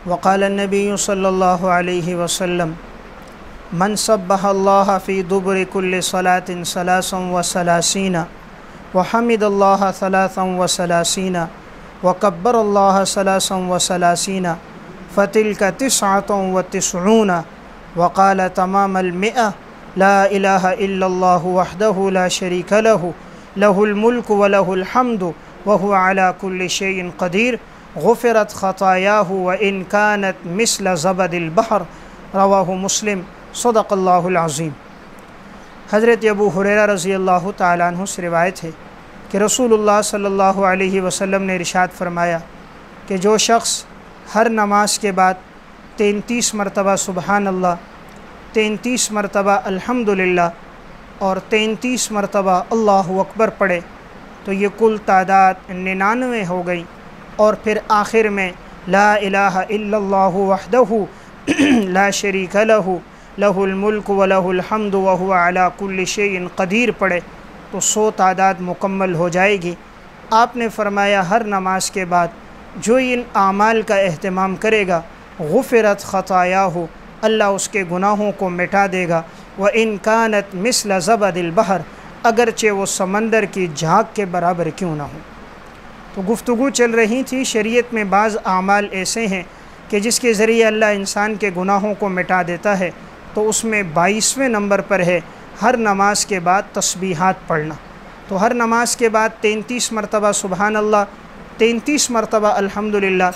وقال النبی صلی اللہ علیہ وسلم من سبح اللہ فی دبر کل صلاة ثلاثا وثلاثین وحمد اللہ ثلاثا وثلاثین وکبر اللہ ثلاثا وثلاثین فتلک تسعۃ وتسعون وقال تمام المئة لا الہ الا اللہ وحدہ لا شریک لہ لہ الملک ولہ الحمد وهو على كل شيء قدیر غفرت خطایاہ وإن كانت مثل زبد البحر رواہ مسلم صدق اللہ العظیم۔ حضرت ابو ہریرہ رضی اللہ تعالیٰ عنہ سے روایت ہے کہ رسول اللہ صلی اللہ علیہ وسلم نے ارشاد فرمایا کہ جو شخص ہر نماز کے بعد 33 مرتبہ سبحان اللہ، 33 مرتبہ الحمدللہ اور 33 مرتبہ اللہ اکبر پڑھے تو یہ کل تعداد 99 ہو گئی، اور پھر آخر میں لا الہ الا اللہ وحدہ لا شریک لہ لہ الملک ولہ الحمد وہو علی کل شیء قدیر پڑھے تو 100 تعداد مکمل ہو جائے گی۔ آپ نے فرمایا ہر نماز کے بعد جو ان اعمال کا اہتمام کرے گا غفرت خطایاہ، اللہ اس کے گناہوں کو مٹا دے گا، وَإِن كَانَتْ مِثْلَ زَبَدِ الْبَحْرِ، اگرچہ وہ سمندر کی جھاگ کے برابر کیوں نہ ہو۔ تو گفتگو چل رہی تھی شریعت میں بعض اعمال ایسے ہیں کہ جس کے ذریعے اللہ انسان کے گناہوں کو مٹا دیتا ہے، تو اس میں 22ویں نمبر پر ہے ہر نماز کے بعد تسبیحات پڑھنا۔ تو ہر نماز کے بعد 33 مرتبہ سبحان اللہ، 33 مرتبہ الحمدللہ،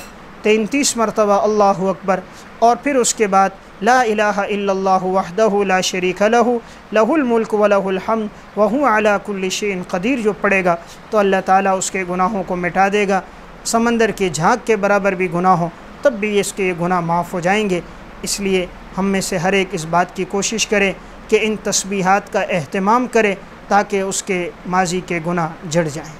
33 مرتبہ اللہ اکبر، اور پھر اس کے بعد لا الہ الا اللہ وحدہ لا شریک لہ لہ الملک ولہ الحمد وہو علی کل شیء قدیر جو پڑھے گا تو اللہ تعالیٰ اس کے گناہوں کو مٹا دے گا۔ سمندر کی جھاگ کے برابر بھی گناہ ہو تب بھی اس کے گناہ معاف ہو جائیں گے۔ اس لیے ہم میں سے ہر ایک اس بات کی کوشش کرے کہ ان تسبیحات کا اہتمام کرے تاکہ اس کے ماضی کے گناہ جڑ جائیں۔